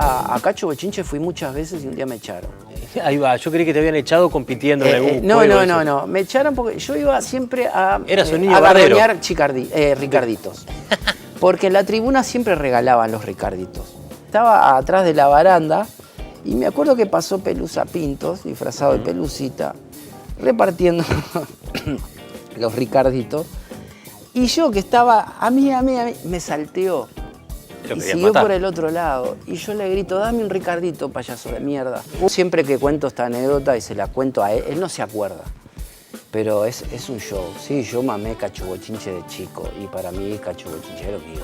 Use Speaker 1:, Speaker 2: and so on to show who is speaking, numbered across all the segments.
Speaker 1: A Cacho Bochinche fui muchas veces y un día me echaron.
Speaker 2: Ahí va, yo creí que te habían echado compitiendo en algún juego.
Speaker 1: No, me echaron porque yo iba siempre a
Speaker 2: garroñar
Speaker 1: Ricarditos. Porque en la tribuna siempre regalaban los Ricarditos. Estaba atrás de la baranda y me acuerdo que pasó Pelusa Pintos, disfrazado de Pelucita, repartiendo los Ricarditos. Y yo que estaba, a mí, me salteó. Y siguió por el otro lado. Y yo le grito, dame un Ricardito, payaso de mierda. Siempre que cuento esta anécdota y se la cuento a él, él no se acuerda. Pero es un show. Sí, yo mamé Cacho Bochinche de chico. Y para mí Cacho Bochinche era lo que iba.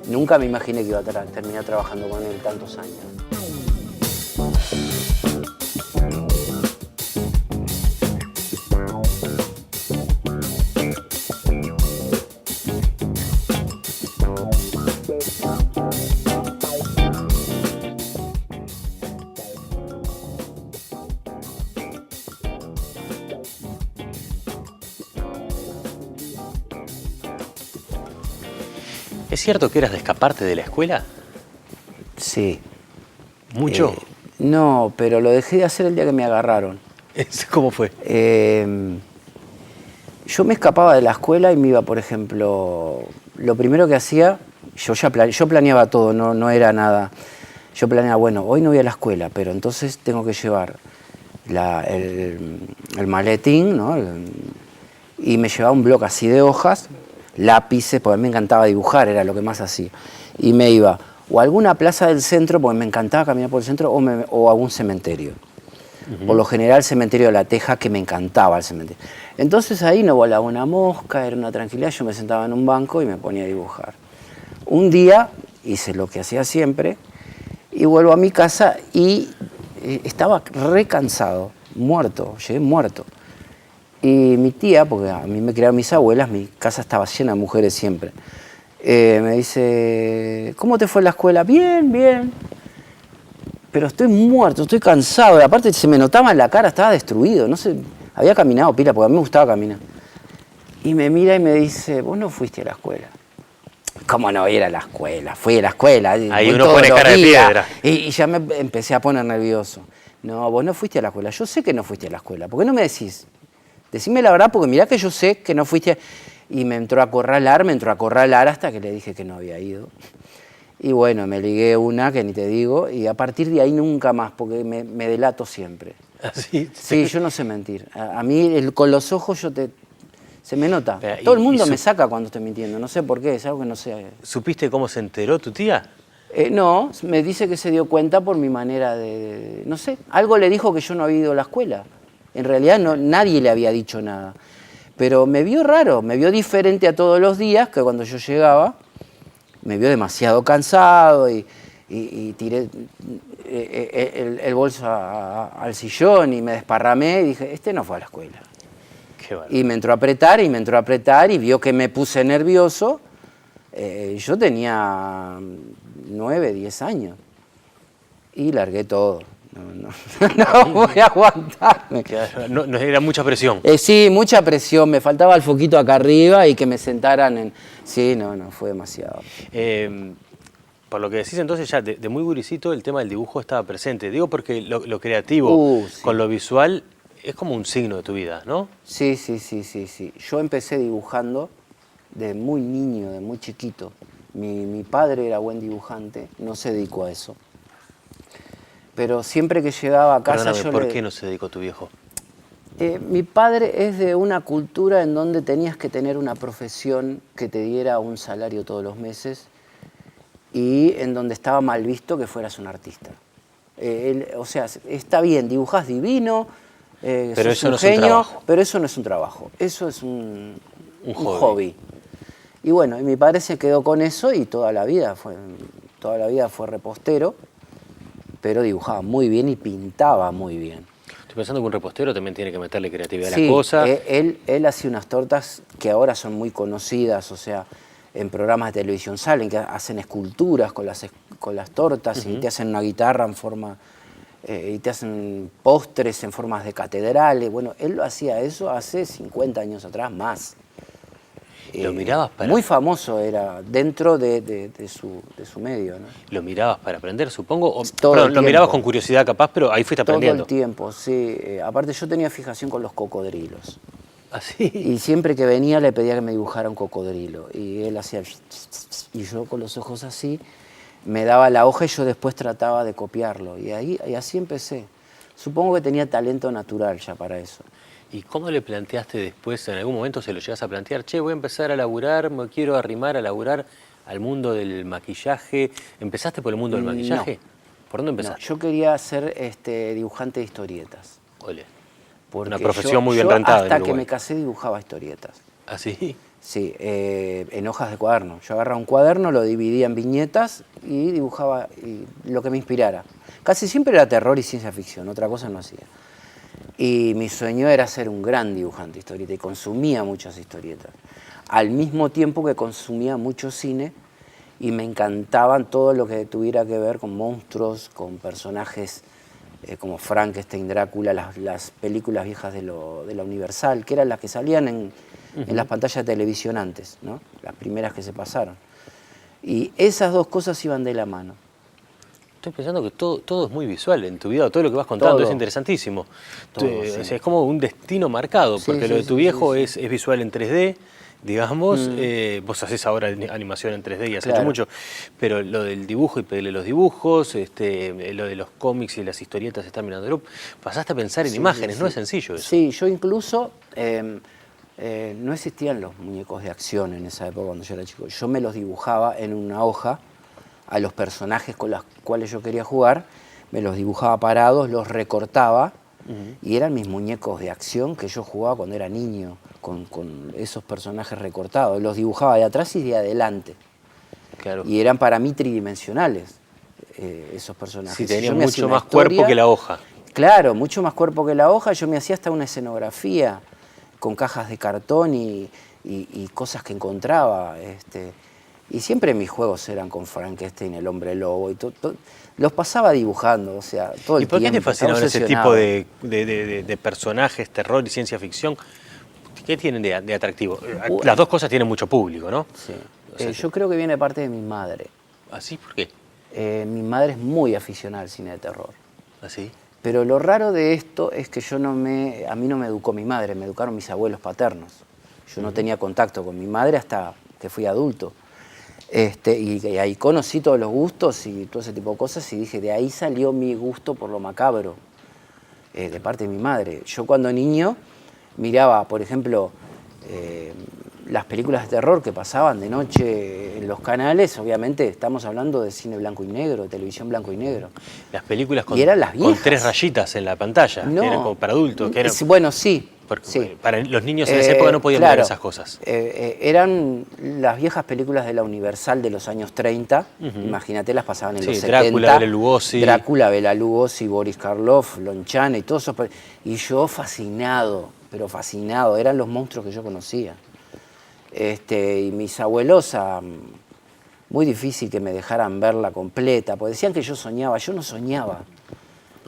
Speaker 1: Nunca me imaginé que iba a terminar trabajando con él tantos años.
Speaker 2: ¿Es cierto que eras de escaparte de la escuela?
Speaker 1: Sí.
Speaker 2: ¿Mucho?
Speaker 1: No, pero lo dejé de hacer el día que me agarraron.
Speaker 2: ¿Cómo fue?
Speaker 1: Yo me escapaba de la escuela y me iba, por ejemplo, lo primero que hacía, yo planeaba todo, no era nada. Yo planeaba, bueno, hoy no voy a la escuela, pero entonces tengo que llevar el maletín, ¿no? Y me llevaba un bloque así de hojas, lápices, porque a mí me encantaba dibujar, era lo que más hacía. Y me iba o a alguna plaza del centro, porque me encantaba caminar por el centro, o a algún cementerio. Por lo general el cementerio de La Teja, que me encantaba el cementerio. Entonces ahí no volaba una mosca, era una tranquilidad, yo me sentaba en un banco y me ponía a dibujar. Un día hice lo que hacía siempre y vuelvo a mi casa y estaba re cansado, muerto, llegué muerto. Y mi tía, porque a mí me criaron mis abuelas, mi casa estaba llena de mujeres siempre, me dice, ¿cómo te fue en la escuela? Bien, bien. Pero estoy muerto, estoy cansado. Y aparte se me notaba en la cara, estaba destruido. No sé, había caminado pila, porque a mí me gustaba caminar. Y me mira y me dice, vos no fuiste a la escuela. ¿Cómo no ir a la escuela? Fui a la escuela.
Speaker 2: Ahí uno pone cara de piedra.
Speaker 1: Y ya me empecé a poner nervioso. No, vos no fuiste a la escuela. Yo sé que no fuiste a la escuela. ¿Por qué no me decís? Decime la verdad, porque mirá que yo sé que no fuiste. Y me entró a acorralar hasta que le dije que no había ido. Y bueno, me ligué una que ni te digo, y a partir de ahí nunca más, porque me delato siempre.
Speaker 2: ¿Así?
Speaker 1: Sí, yo no sé mentir. A mí con los ojos se me nota. Todo el mundo me saca cuando estoy mintiendo, no sé por qué, es algo que no sé.
Speaker 2: ¿Supiste cómo se enteró tu tía?
Speaker 1: No, me dice que se dio cuenta por mi manera de... No sé, algo le dijo que yo no había ido a la escuela. En realidad nadie le había dicho nada. Pero me vio raro, me vio diferente a todos los días, que cuando yo llegaba, me vio demasiado cansado y tiré el bolso al sillón y me desparramé y dije, este no fue a la escuela.
Speaker 2: Qué bueno.
Speaker 1: Y me entró a apretar y vio que me puse nervioso. Yo tenía 9, 10 años y largué todo. No voy a aguantarme.
Speaker 2: No, era mucha presión.
Speaker 1: Sí, mucha presión. Me faltaba el foquito acá arriba y que me sentaran en... Sí, no, fue demasiado.
Speaker 2: Por lo que decís entonces ya de muy gurisito el tema del dibujo estaba presente. Digo porque lo creativo
Speaker 1: sí.
Speaker 2: con lo visual es como un signo de tu vida, ¿no?
Speaker 1: Sí. Yo empecé dibujando de muy niño, de muy chiquito. Mi padre era buen dibujante, no se dedicó a eso. Pero siempre que llegaba a casa...
Speaker 2: Perdóname, ¿por qué no se dedicó tu viejo?
Speaker 1: Mi padre es de una cultura en donde tenías que tener una profesión que te diera un salario todos los meses y en donde estaba mal visto que fueras un artista. O sea, está bien, dibujas divino,
Speaker 2: pero eso no
Speaker 1: genio,
Speaker 2: es un trabajo.
Speaker 1: Pero eso no es un trabajo, eso es un hobby. Y bueno, y mi padre se quedó con eso y toda la vida fue repostero, pero dibujaba muy bien y pintaba muy bien.
Speaker 2: Estoy pensando que un repostero también tiene que meterle creatividad a la cosa.
Speaker 1: Él hacía unas tortas que ahora son muy conocidas, o sea, en programas de televisión salen, que hacen esculturas con las tortas y te hacen una guitarra en forma, y te hacen postres en formas de catedrales. Bueno, él lo hacía eso hace 50 años atrás, más.
Speaker 2: ¿Lo mirabas para...?
Speaker 1: Muy famoso era dentro de su medio, ¿no?
Speaker 2: ¿Lo mirabas para aprender, supongo? O,
Speaker 1: Todo
Speaker 2: perdón,
Speaker 1: el
Speaker 2: lo mirabas
Speaker 1: tiempo.
Speaker 2: con curiosidad capaz, pero ahí fuiste aprendiendo.
Speaker 1: Todo el tiempo, sí. Aparte yo tenía fijación con los cocodrilos.
Speaker 2: ¿Así?
Speaker 1: Y siempre que venía le pedía que me dibujara un cocodrilo. Y él hacía... Y yo con los ojos así, me daba la hoja y yo después trataba de copiarlo. Y así empecé. Supongo que tenía talento natural ya para eso.
Speaker 2: ¿Y cómo le planteaste después, en algún momento se lo llegas a plantear, che, voy a empezar a laburar, me quiero arrimar a laburar al mundo del maquillaje? ¿Empezaste por el mundo del maquillaje?
Speaker 1: No.
Speaker 2: ¿Por dónde empezaste?
Speaker 1: No, yo quería ser dibujante de historietas.
Speaker 2: Ole.
Speaker 1: Porque
Speaker 2: Una profesión muy bien
Speaker 1: yo
Speaker 2: rentada en
Speaker 1: hasta que
Speaker 2: Uruguay.
Speaker 1: me casé dibujaba historietas.
Speaker 2: ¿Ah, sí?
Speaker 1: Sí, en hojas de cuaderno. Yo agarraba un cuaderno, lo dividía en viñetas y dibujaba lo que me inspirara. Casi siempre era terror y ciencia ficción, otra cosa no hacía. Y mi sueño era ser un gran dibujante de historietas y consumía muchas historietas. Al mismo tiempo que consumía mucho cine y me encantaban todo lo que tuviera que ver con monstruos, con personajes como Frankenstein, Drácula, las películas viejas de la Universal, que eran las que salían en las pantallas de televisión antes, ¿no? Las primeras que se pasaron. Y esas dos cosas iban de la mano.
Speaker 2: Estoy pensando que todo es muy visual en tu vida, todo lo que vas contando
Speaker 1: Todo.
Speaker 2: Es interesantísimo.
Speaker 1: Todo,
Speaker 2: O sea,
Speaker 1: sí.
Speaker 2: es como un destino marcado,
Speaker 1: Sí,
Speaker 2: porque
Speaker 1: sí,
Speaker 2: lo de
Speaker 1: sí,
Speaker 2: tu viejo
Speaker 1: sí,
Speaker 2: es visual en 3D, digamos. Vos haces ahora animación en 3D y has hecho
Speaker 1: Claro.
Speaker 2: mucho, pero lo del dibujo y pedirle los dibujos, lo de los cómics y las historietas están mirando. Pasaste a pensar en
Speaker 1: Sí,
Speaker 2: imágenes,
Speaker 1: sí.
Speaker 2: no es sencillo eso.
Speaker 1: Sí, yo incluso, no existían los muñecos de acción en esa época cuando yo era chico. Yo me los dibujaba en una hoja a los personajes con los cuales yo quería jugar, me los dibujaba parados, los recortaba y eran mis muñecos de acción que yo jugaba cuando era niño, con esos personajes recortados. Los dibujaba de atrás y de adelante.
Speaker 2: Claro.
Speaker 1: Y eran para mí tridimensionales esos personajes.
Speaker 2: Sí,
Speaker 1: Si
Speaker 2: tenían
Speaker 1: yo me hacía
Speaker 2: mucho
Speaker 1: una
Speaker 2: más cuerpo que la hoja.
Speaker 1: Claro, mucho más cuerpo que la hoja. Yo me hacía hasta una escenografía con cajas de cartón y cosas que encontraba. Y siempre mis juegos eran con Frankenstein, el hombre lobo, y los pasaba dibujando, o sea, todo el
Speaker 2: ¿Y por qué
Speaker 1: tiempo.
Speaker 2: te fascinaban
Speaker 1: estaba
Speaker 2: ese tipo
Speaker 1: obsesionado.
Speaker 2: de personajes, terror y ciencia ficción? ¿Qué tienen de atractivo? Las dos cosas tienen mucho público, ¿no?
Speaker 1: Sí.
Speaker 2: O sea,
Speaker 1: Yo creo que viene de parte de mi madre.
Speaker 2: ¿Así? ¿Por qué?
Speaker 1: Mi madre es muy aficionada al cine de terror.
Speaker 2: ¿Así?
Speaker 1: Pero lo raro de esto es que a mí no me educó mi madre, me educaron mis abuelos paternos. Yo no tenía contacto con mi madre hasta que fui adulto. Y ahí conocí todos los gustos y todo ese tipo de cosas y dije, de ahí salió mi gusto por lo macabro, de parte de mi madre. Yo cuando niño miraba, por ejemplo, las películas de terror que pasaban de noche en los canales, obviamente estamos hablando de cine blanco y negro, de televisión blanco y negro.
Speaker 2: Las películas
Speaker 1: Y eran las
Speaker 2: con
Speaker 1: viejas.
Speaker 2: 3 rayitas en la pantalla,
Speaker 1: No.
Speaker 2: que eran como para adultos. Que eran,
Speaker 1: Bueno, sí.
Speaker 2: porque
Speaker 1: sí.
Speaker 2: para los niños en esa época no podían ver esas cosas.
Speaker 1: Eran las viejas películas de la Universal de los años 30. Imagínate, las pasaban en los 70.
Speaker 2: Drácula, Bela Lugosi.
Speaker 1: Drácula, Bela Lugosi, Boris Karloff, Lon Chaney y todos esos. Y yo fascinado, pero fascinado. Eran los monstruos que yo conocía. Y mis abuelos, muy difícil que me dejaran verla completa, porque decían que yo soñaba. Yo no soñaba.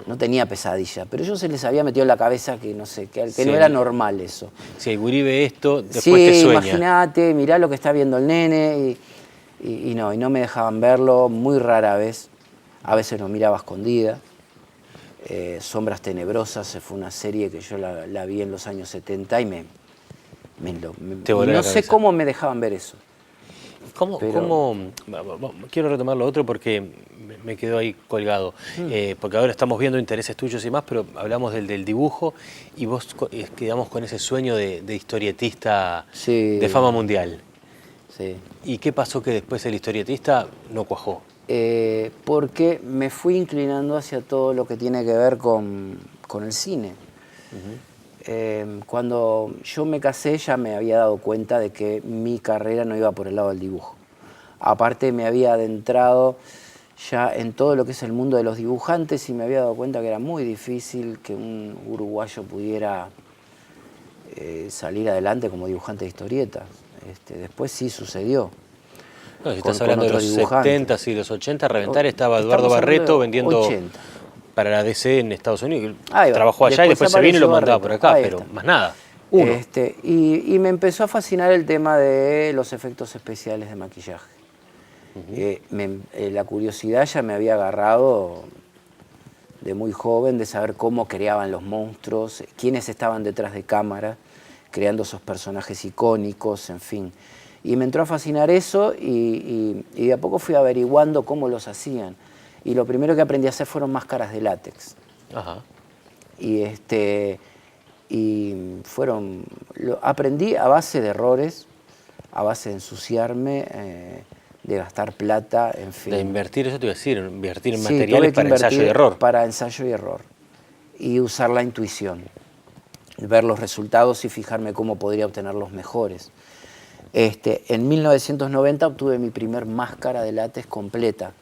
Speaker 1: No tenía pesadilla, pero ellos se les había metido en la cabeza que no sé, que
Speaker 2: Sí.
Speaker 1: no era normal eso.
Speaker 2: Si el gurí ve esto, después
Speaker 1: Sí,
Speaker 2: te sueña.
Speaker 1: imagínate, mirá lo que está viendo el nene y no me dejaban verlo muy rara vez. A veces lo miraba a escondida. Sombras Tenebrosas fue una serie que yo la vi en los años 70 y
Speaker 2: Te voló la
Speaker 1: no sé
Speaker 2: cabeza.
Speaker 1: cómo me dejaban ver eso.
Speaker 2: Quiero retomar lo otro porque me quedó ahí colgado. Porque ahora estamos viendo intereses tuyos y más, pero hablamos del dibujo y vos quedamos con ese sueño de historietista
Speaker 1: Sí.
Speaker 2: de fama mundial.
Speaker 1: Sí.
Speaker 2: ¿Y qué pasó que después el historietista no cuajó?
Speaker 1: Porque me fui inclinando hacia todo lo que tiene que ver con el cine. Cuando yo me casé ya me había dado cuenta de que mi carrera no iba por el lado del dibujo. Aparte me había adentrado ya en todo lo que es el mundo de los dibujantes y me había dado cuenta que era muy difícil que un uruguayo pudiera salir adelante como dibujante de historietas. Después sí sucedió.
Speaker 2: No, si
Speaker 1: con
Speaker 2: estás hablando de
Speaker 1: otros
Speaker 2: los
Speaker 1: dibujantes.
Speaker 2: 70s y los 80, a reventar estaba
Speaker 1: Estamos
Speaker 2: Eduardo
Speaker 1: hablando
Speaker 2: Barreto
Speaker 1: de
Speaker 2: vendiendo
Speaker 1: 80.
Speaker 2: para la DC en Estados Unidos.
Speaker 1: Ahí va.
Speaker 2: Trabajó allá y
Speaker 1: Después
Speaker 2: después se vino y lo
Speaker 1: apareció
Speaker 2: mandaba por
Speaker 1: Barreto.
Speaker 2: acá,
Speaker 1: Ahí
Speaker 2: pero
Speaker 1: está.
Speaker 2: más nada. Uno.
Speaker 1: Y me empezó a fascinar el tema de los efectos especiales de maquillaje. La curiosidad ya me había agarrado de muy joven de saber cómo creaban los monstruos, quiénes estaban detrás de cámara, creando esos personajes icónicos, en fin. Y me entró a fascinar eso y de a poco fui averiguando cómo los hacían. Y lo primero que aprendí a hacer fueron máscaras de látex.
Speaker 2: Ajá.
Speaker 1: Aprendí a base de errores, a base de ensuciarme, de gastar plata, en fin.
Speaker 2: De invertir, eso te iba a decir, invertir en
Speaker 1: Sí,
Speaker 2: materiales
Speaker 1: tuve que
Speaker 2: para ensayo y
Speaker 1: invertir
Speaker 2: error.
Speaker 1: para ensayo y error. Y usar la intuición, ver los resultados y fijarme cómo podría obtener los mejores. En 1990 obtuve mi primer máscara de látex completa.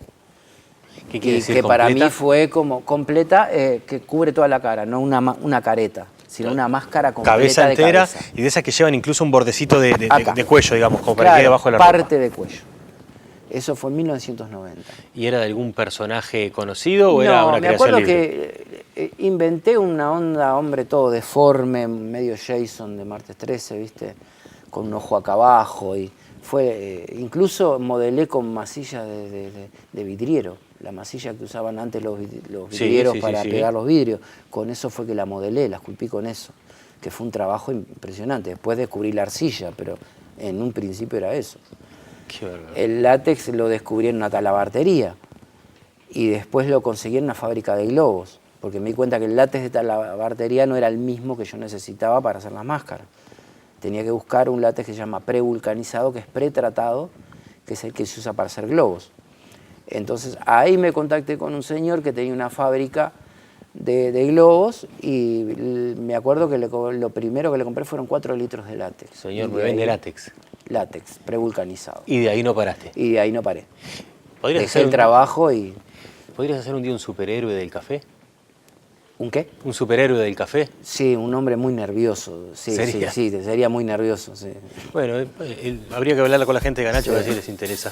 Speaker 2: ¿Qué quiere decir
Speaker 1: que para
Speaker 2: completa?
Speaker 1: mí fue como completa, que cubre toda la cara, no una careta, sino una máscara completa
Speaker 2: Cabeza
Speaker 1: de
Speaker 2: entera
Speaker 1: cabeza.
Speaker 2: y de esas que llevan incluso un bordecito
Speaker 1: Acá.
Speaker 2: de cuello, digamos, como para
Speaker 1: Claro,
Speaker 2: que quede debajo de la
Speaker 1: parte
Speaker 2: ropa.
Speaker 1: de cuello. Eso fue en 1990.
Speaker 2: ¿Y era de algún personaje conocido o era
Speaker 1: No,
Speaker 2: una
Speaker 1: me
Speaker 2: creación
Speaker 1: acuerdo
Speaker 2: libre?
Speaker 1: que inventé una onda, hombre, todo deforme, medio Jason de Martes 13, ¿viste? Con un ojo acá abajo. Y incluso modelé con masilla de vidriero, la masilla que usaban antes los vidrieros para pegar los vidrios. Con eso fue que la modelé, la esculpí con eso, que fue un trabajo impresionante. Después descubrí la arcilla, pero en un principio era eso.
Speaker 2: Qué bárbaro.
Speaker 1: El látex lo descubrí en una talabartería y después lo conseguí en una fábrica de globos, porque me di cuenta que el látex de talabartería no era el mismo que yo necesitaba para hacer las máscaras. Tenía que buscar un látex que se llama prevulcanizado, que es pretratado, que es el que se usa para hacer globos. Entonces ahí me contacté con un señor que tenía una fábrica de globos y me acuerdo que lo primero que le compré fueron 4 litros de látex.
Speaker 2: Señor, me vende látex.
Speaker 1: Látex, prevulcanizado.
Speaker 2: Y de ahí no paraste.
Speaker 1: Y de ahí no paré.
Speaker 2: ¿Podrías
Speaker 1: Dejé el trabajo y...
Speaker 2: ¿Podrías hacer un día un superhéroe del café?
Speaker 1: ¿Un qué?
Speaker 2: ¿Un superhéroe del café?
Speaker 1: Sí, un hombre muy nervioso. Sí,
Speaker 2: ¿Sería?
Speaker 1: sí, sería muy nervioso. Sí.
Speaker 2: Bueno, habría que hablarla con la gente de Ganacho, a ver si les interesa.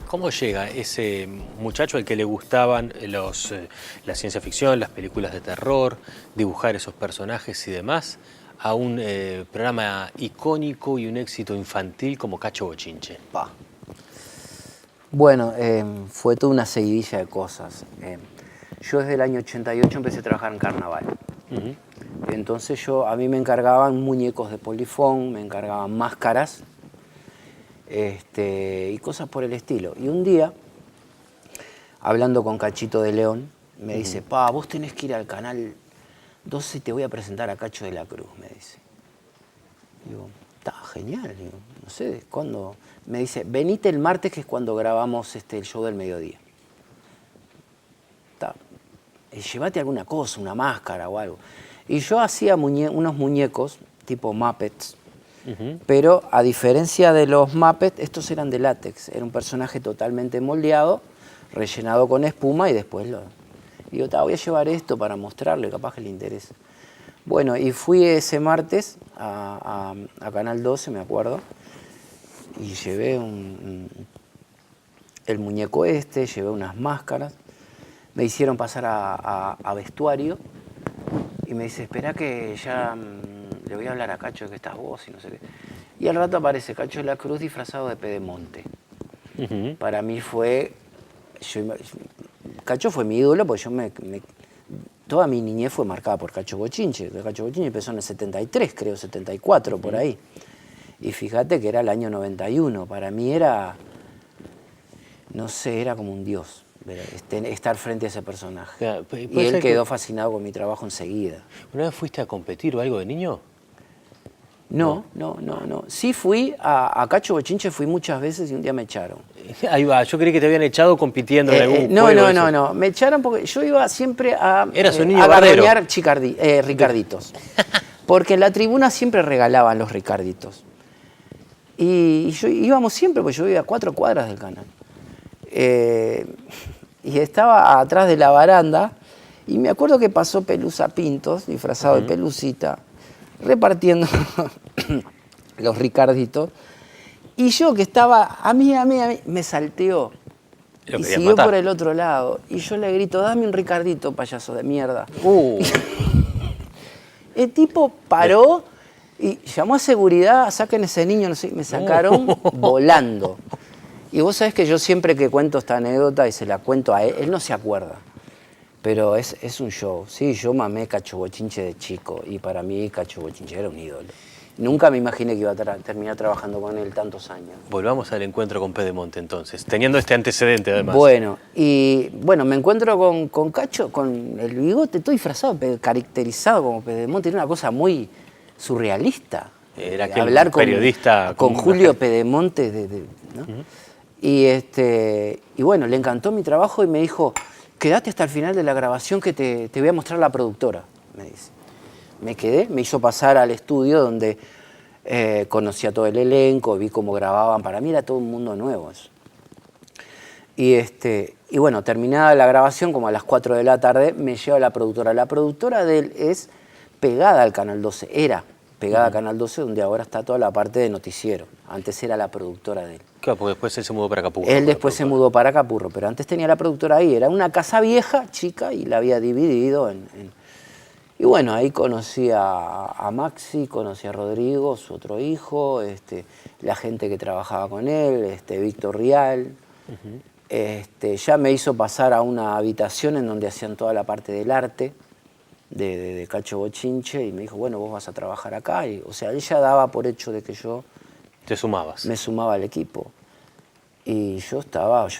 Speaker 2: ¿Cómo llega ese muchacho al que le gustaban la ciencia ficción, las películas de terror, dibujar esos personajes y demás, a un programa icónico y un éxito infantil como Cacho Bochinche?
Speaker 1: Pa. Bueno, fue toda una seguidilla de cosas. Yo desde el año 88 empecé a trabajar en carnaval. Entonces a mí me encargaban muñecos de polifón, me encargaban máscaras, y cosas por el estilo. Y un día, hablando con Cachito de León, me dice, pa, vos tenés que ir al canal 12 y te voy a presentar a Cacho de la Cruz, me dice. Digo, está genial, digo, no sé, ¿cuándo? Me dice, venite el martes, que es cuando grabamos el show del mediodía. Llévate alguna cosa, una máscara o algo. Y yo hacía unos muñecos tipo Muppets, pero a diferencia de los Muppets, estos eran de látex. Era un personaje totalmente moldeado, rellenado con espuma y después digo, voy a llevar esto para mostrarle, capaz que le interesa. Bueno, y fui ese martes a Canal 12, me acuerdo, y llevé el muñeco llevé unas máscaras, me hicieron pasar a vestuario y me dice, espera que ya le voy a hablar a Cacho que estás vos y no sé qué. Y al rato aparece Cacho de la Cruz disfrazado de Pedemonte. Para mí Cacho fue mi ídolo porque toda mi niñez fue marcada por Cacho Bochinche. Cacho Bochinche empezó en el 73, creo, 74, por ahí. Y fíjate que era el año 91. Para mí era, no sé, era como un dios estar frente a ese personaje.
Speaker 2: Claro,
Speaker 1: y él quedó fascinado con mi trabajo enseguida.
Speaker 2: ¿Una vez fuiste a competir o algo de niño?
Speaker 1: No. Sí fui a Cacho Bochinche, fui muchas veces y un día me echaron.
Speaker 2: Ahí va, yo creí que te habían echado compitiendo en algún
Speaker 1: no,
Speaker 2: juego.
Speaker 1: No, me echaron porque yo iba siempre a
Speaker 2: garroñar
Speaker 1: Ricarditos. Porque en la tribuna siempre regalaban los Ricarditos. Y íbamos siempre, porque yo vivía a 4 cuadras del canal. Y estaba atrás de la baranda y me acuerdo que pasó Pelusa Pintos, disfrazado de Pelusita, repartiendo los Ricarditos. Y yo que estaba, a mí, me salteó.
Speaker 2: Lo
Speaker 1: Y
Speaker 2: querías
Speaker 1: siguió
Speaker 2: matar.
Speaker 1: por el otro lado. Y yo le grito, dame un Ricardito, payaso de mierda. El tipo paró y llamó a seguridad, saquen ese niño, no sé, me sacaron volando. Y vos sabés que yo siempre que cuento esta anécdota y se la cuento a él no se acuerda. Pero es un show. Sí, yo mamé Cacho Bochinche de chico y para mí Cacho Bochinche era un ídolo. Nunca me imaginé que iba a terminar trabajando con él tantos años.
Speaker 2: Volvamos al encuentro con Pedemonte entonces, teniendo este antecedente además.
Speaker 1: Bueno, me encuentro con Cacho, con el bigote todo disfrazado, caracterizado como Pedemonte. Era una cosa muy surrealista.
Speaker 2: Era aquel
Speaker 1: hablar con,
Speaker 2: periodista
Speaker 1: con
Speaker 2: común,
Speaker 1: Julio
Speaker 2: ajá.
Speaker 1: Pedemonte. ¿No? Y bueno, le encantó mi trabajo y me dijo, quédate hasta el final de la grabación que te voy a mostrar la productora, me dice. Me quedé, me hizo pasar al estudio donde conocí a todo el elenco, vi cómo grababan. Para mí era todo un mundo nuevo eso. Y bueno, terminada la grabación, como a las 4 de la tarde, me lleva a la productora. La productora de él es pegada al Canal 12, era pegada al Canal 12, donde ahora está toda la parte de noticiero. Antes era la productora de él.
Speaker 2: Claro, porque después él se mudó para Capurro.
Speaker 1: Él después se mudó para Capurro, pero antes tenía la productora ahí. Era una casa vieja, chica, y la había dividido Y bueno, ahí conocí a Maxi, conocí a Rodrigo, su otro hijo, la gente que trabajaba con él, Víctor Rial. Ya me hizo pasar a una habitación en donde hacían toda la parte del arte de Cacho Bochinche y me dijo, bueno, vos vas a trabajar acá. O sea, él ya daba por hecho de que yo
Speaker 2: Te sumabas.
Speaker 1: me sumaba al equipo. Y yo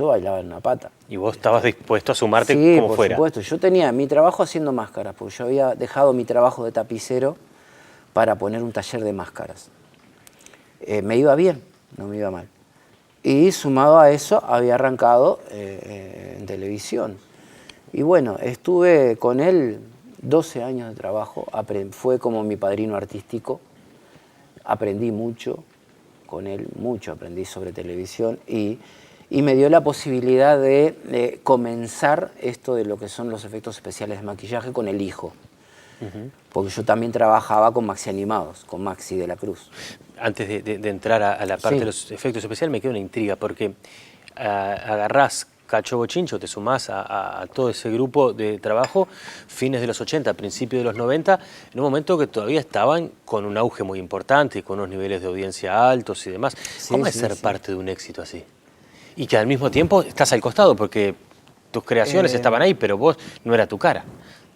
Speaker 1: bailaba en una pata.
Speaker 2: Y vos estabas dispuesto a sumarte
Speaker 1: Sí,
Speaker 2: como
Speaker 1: por
Speaker 2: fuera.
Speaker 1: supuesto. Yo tenía mi trabajo haciendo máscaras, porque yo había dejado mi trabajo de tapicero para poner un taller de máscaras. Me iba bien, no me iba mal. Y sumado a eso, había arrancado en televisión. Y bueno, estuve con él 12 años de trabajo. Fue como mi padrino artístico. Aprendí mucho con él, mucho aprendí sobre televisión y me dio la posibilidad de comenzar esto de lo que son los efectos especiales de maquillaje con el hijo. Porque yo también trabajaba con Maxi Animados, con Maxi de la Cruz.
Speaker 2: Antes de entrar a la parte
Speaker 1: Sí.
Speaker 2: de los efectos especiales, me queda una intriga, porque agarrás Cacho Bochinche, te sumás a todo ese grupo de trabajo, fines de los 80, principios de los 90, en un momento que todavía estaban con un auge muy importante y con unos niveles de audiencia altos y demás.
Speaker 1: Sí,
Speaker 2: ¿Cómo es
Speaker 1: sí,
Speaker 2: ser
Speaker 1: sí.
Speaker 2: parte de un éxito así? Y que al mismo tiempo estás al costado, porque tus creaciones estaban ahí, pero vos no era tu cara.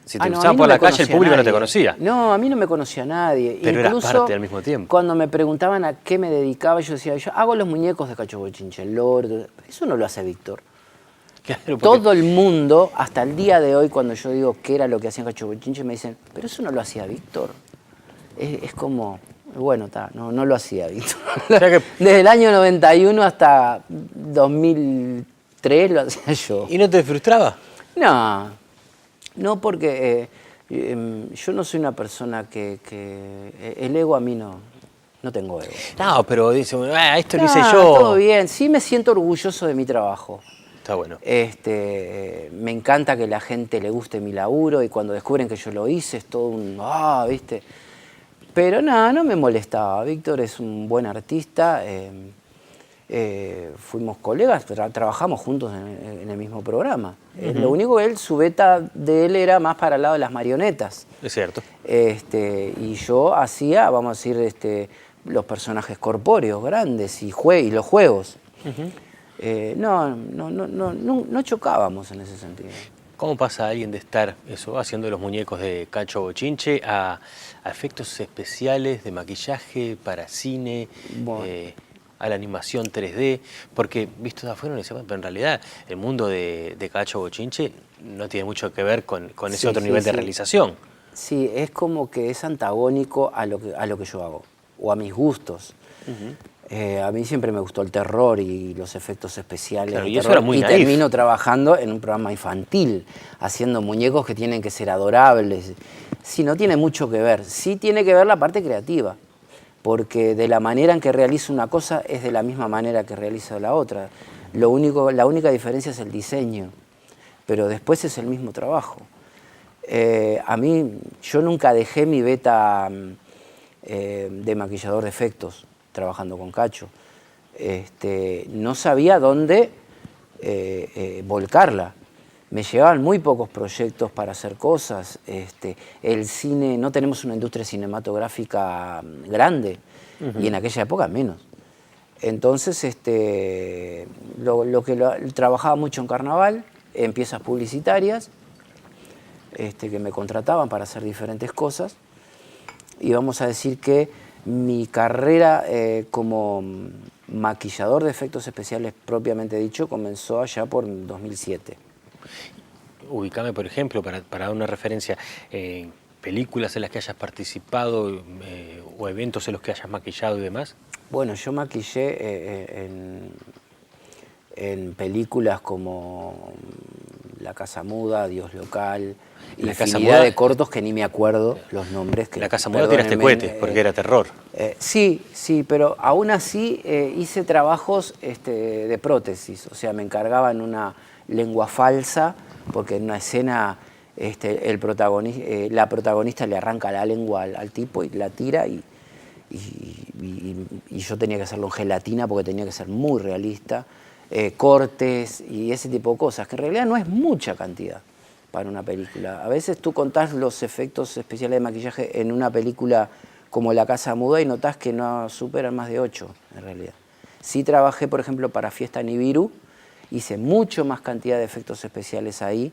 Speaker 2: Si te
Speaker 1: No, a
Speaker 2: cruzabas
Speaker 1: mí
Speaker 2: por
Speaker 1: no
Speaker 2: la
Speaker 1: me
Speaker 2: calle, el
Speaker 1: conocía
Speaker 2: público no te
Speaker 1: nadie.
Speaker 2: conocía.
Speaker 1: No, a mí no me conocía nadie.
Speaker 2: Pero eras
Speaker 1: Incluso
Speaker 2: parte al mismo tiempo.
Speaker 1: cuando me preguntaban a qué me dedicaba, yo decía, yo hago los muñecos de Cacho Bochinche, el Lord. Eso no lo hace Víctor.
Speaker 2: Claro, porque-
Speaker 1: Todo el mundo, hasta el día de hoy, cuando yo digo qué era lo que hacía Cacho Bochinche, me dicen, pero eso no lo hacía Víctor. Es como, bueno, no lo hacía Víctor.
Speaker 2: sea que-
Speaker 1: Desde el año 91 hasta 2003 lo hacía yo.
Speaker 2: ¿Y no te frustraba?
Speaker 1: No porque yo no soy una persona que el ego a mí no tengo ego.
Speaker 2: No, pero dice, esto lo
Speaker 1: No,
Speaker 2: hice yo.
Speaker 1: todo bien, sí me siento orgulloso de mi trabajo.
Speaker 2: Está bueno.
Speaker 1: Me encanta que la gente le guste mi laburo y cuando descubren que yo lo hice es todo un, ¿viste? Pero no me molestaba. Víctor es un buen artista. Fuimos colegas, trabajamos juntos en el mismo programa. Lo único que su beta de él era más para el lado de las marionetas.
Speaker 2: Es cierto.
Speaker 1: Y yo hacía, vamos a decir, los personajes corpóreos grandes y los juegos. No chocábamos en ese sentido.
Speaker 2: ¿Cómo pasa a alguien de estar haciendo los muñecos de Cacho Bochinche a efectos especiales de maquillaje para cine,
Speaker 1: Bueno.
Speaker 2: a la animación 3D? Porque visto de afuera, pero en realidad el mundo de Cacho Bochinche no tiene mucho que ver con ese
Speaker 1: Sí,
Speaker 2: otro
Speaker 1: sí,
Speaker 2: nivel de
Speaker 1: sí.
Speaker 2: realización.
Speaker 1: Sí, es como que es antagónico a lo que yo hago, o a mis gustos. A mí siempre me gustó el terror y los efectos especiales.
Speaker 2: Claro,
Speaker 1: de
Speaker 2: y eso
Speaker 1: terror,
Speaker 2: era muy
Speaker 1: y
Speaker 2: naif.
Speaker 1: termino trabajando en un programa infantil, haciendo muñecos que tienen que ser adorables. Sí, no tiene mucho que ver. Sí tiene que ver la parte creativa, porque de la manera en que realizo una cosa es de la misma manera que realizo la otra. La única diferencia es el diseño, pero después es el mismo trabajo. Yo nunca dejé mi beta de maquillador de efectos, trabajando con Cacho. No sabía dónde volcarla. Me llevaban muy pocos proyectos para hacer cosas. El cine, no tenemos una industria cinematográfica grande, y en aquella época menos. Entonces, trabajaba mucho en carnaval, en piezas publicitarias, que me contrataban para hacer diferentes cosas. Y vamos a decir que mi carrera como maquillador de efectos especiales propiamente dicho comenzó allá por 2007.
Speaker 2: Ubícame, por ejemplo, para dar una referencia, películas en las que hayas participado o eventos en los que hayas maquillado y demás.
Speaker 1: Bueno, yo maquillé en películas como La Casa Muda, Dios Local, infinidad de cortos que ni me acuerdo los nombres.
Speaker 2: La Casa Muda tiraste cohetes porque era terror.
Speaker 1: Sí, pero aún así hice trabajos de prótesis, o sea, me encargaban una lengua falsa, porque en una escena la protagonista le arranca la lengua al tipo y la tira y yo tenía que hacerlo en gelatina porque tenía que ser muy realista, cortes y ese tipo de cosas, que en realidad no es mucha cantidad para una película. A veces tú contás los efectos especiales de maquillaje en una película como La Casa Muda y notás que no superan más de 8 en realidad. Sí trabajé, por ejemplo, para Fiesta Nibiru, hice mucho más cantidad de efectos especiales ahí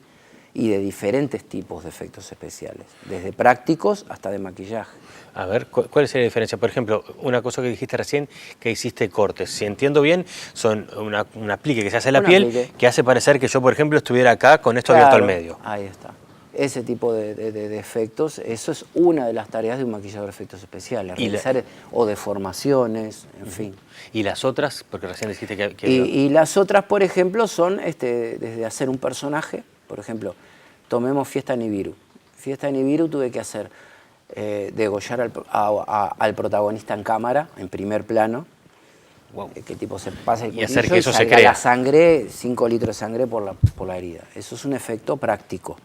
Speaker 1: y de diferentes tipos de efectos especiales, desde prácticos hasta de maquillaje.
Speaker 2: A ver, ¿cuál es la diferencia? Por ejemplo, una cosa que dijiste recién, que hiciste cortes. Si entiendo bien, son un aplique que se hace a la piel, que hace parecer que yo, por ejemplo, estuviera acá con esto abierto al medio.
Speaker 1: Ahí está. Ese tipo de efectos, eso es una de las tareas de un maquillador de efectos especiales, realizar o deformaciones, en fin.
Speaker 2: ¿Y las otras? Porque recién dijiste que...
Speaker 1: Y las otras, por ejemplo, son desde hacer un personaje, por ejemplo, tomemos Fiesta Nibiru. Fiesta Nibiru tuve que hacer degollar al protagonista en cámara, en primer plano, que tipo se pasa el cuchillo y hacer que eso se crea. La sangre, 5 litros de sangre por la herida. Eso es un efecto práctico.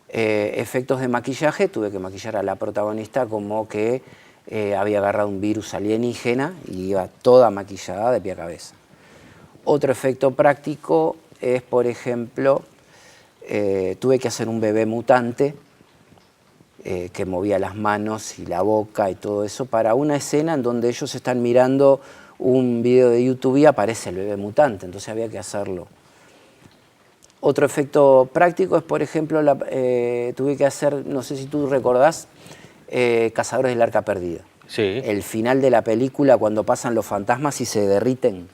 Speaker 1: Efectos de maquillaje, tuve que maquillar a la protagonista como que había agarrado un virus alienígena y iba toda maquillada de pie a cabeza. Otro efecto práctico es, por ejemplo, tuve que hacer un bebé mutante que movía las manos y la boca y todo eso para una escena en donde ellos están mirando un video de YouTube y aparece el bebé mutante, entonces había que hacerlo. Otro efecto práctico es, por ejemplo, tuve que hacer, no sé si tú recordás, Cazadores del Arca Perdida.
Speaker 2: Sí.
Speaker 1: El final de la película, cuando pasan los fantasmas y se derriten,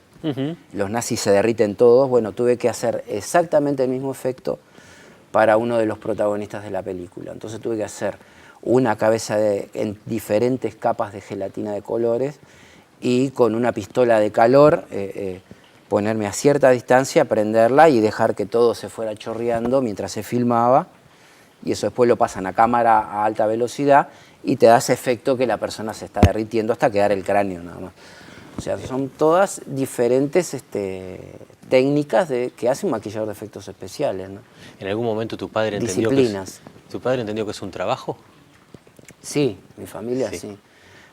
Speaker 1: los nazis se derriten todos, bueno, tuve que hacer exactamente el mismo efecto para uno de los protagonistas de la película. Entonces tuve que hacer una cabeza en diferentes capas de gelatina de colores y con una pistola de calor ponerme a cierta distancia, prenderla y dejar que todo se fuera chorreando mientras se filmaba, y eso después lo pasan a cámara a alta velocidad y te da ese efecto que la persona se está derritiendo hasta quedar el cráneo nada más. O sea, son todas diferentes técnicas que hace un maquillador de efectos especiales, ¿no?
Speaker 2: ¿En algún momento tu padre entendió que es un trabajo?
Speaker 1: Sí, mi familia sí.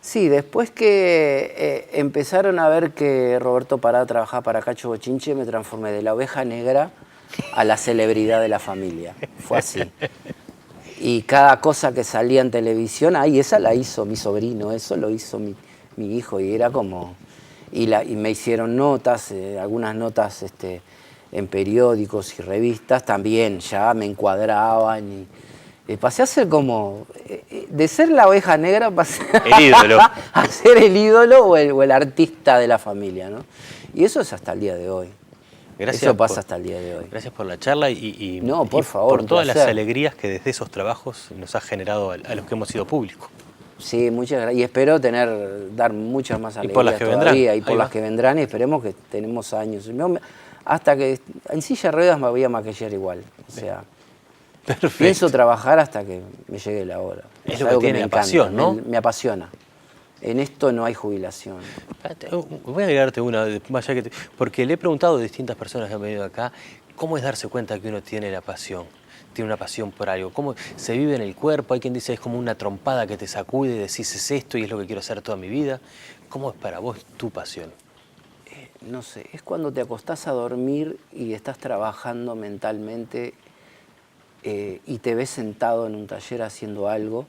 Speaker 1: Sí, después que empezaron a ver que Roberto Parada trabajaba para Cacho Bochinche, me transformé de la oveja negra a la celebridad de la familia. Fue así. Y cada cosa que salía en televisión, esa la hizo mi sobrino, eso lo hizo mi hijo, y era como... Y me hicieron notas, algunas notas en periódicos y revistas, también ya me encuadraban y pasé a ser como, de ser la oveja negra pasé
Speaker 2: el ídolo.
Speaker 1: a ser el ídolo o el artista de la familia, ¿no? Y eso es hasta el día de hoy. Eso pasa hasta el día de hoy.
Speaker 2: Gracias por la charla y
Speaker 1: por favor,
Speaker 2: por todas las alegrías que desde esos trabajos nos ha generado a los que hemos sido públicos.
Speaker 1: Sí, muchas gracias. Y espero dar muchas más alegrías todavía. Y por las que vendrán, y esperemos que tenemos años. Hasta que en silla de ruedas me voy a maquillar igual. O sea, pienso trabajar hasta que me llegue la hora.
Speaker 2: Es lo que tiene la pasión, ¿no?
Speaker 1: Me apasiona. En esto no hay jubilación.
Speaker 2: Voy a agregarte una, más allá que porque le he preguntado a distintas personas que han venido acá, ¿cómo es darse cuenta que uno tiene la pasión? Tiene una pasión por algo. ¿Cómo se vive en el cuerpo? Hay quien dice es como una trompada que te sacude y decís es esto y es lo que quiero hacer toda mi vida. ¿Cómo es para vos tu pasión?
Speaker 1: No sé, es cuando te acostás a dormir y estás trabajando mentalmente y te ves sentado en un taller haciendo algo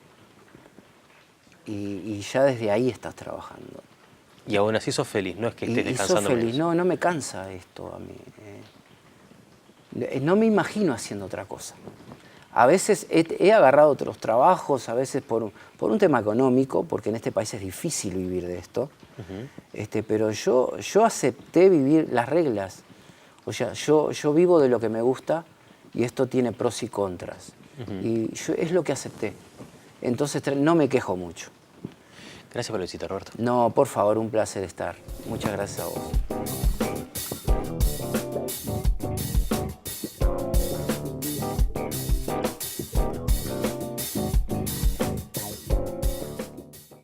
Speaker 1: y ya desde ahí estás trabajando.
Speaker 2: Y aún así sos feliz, no es que estés
Speaker 1: Y sos
Speaker 2: descansando
Speaker 1: feliz.
Speaker 2: menos.
Speaker 1: No, no me cansa esto a mí. No me imagino haciendo otra cosa. A veces he agarrado otros trabajos, a veces por un tema económico, porque en este país es difícil vivir de esto. Pero yo acepté vivir las reglas. O sea, yo vivo de lo que me gusta y esto tiene pros y contras. Y es lo que acepté. Entonces no me quejo mucho.
Speaker 2: Gracias por la visita, Roberto.
Speaker 1: No, por favor, un placer estar. Muchas gracias a vos.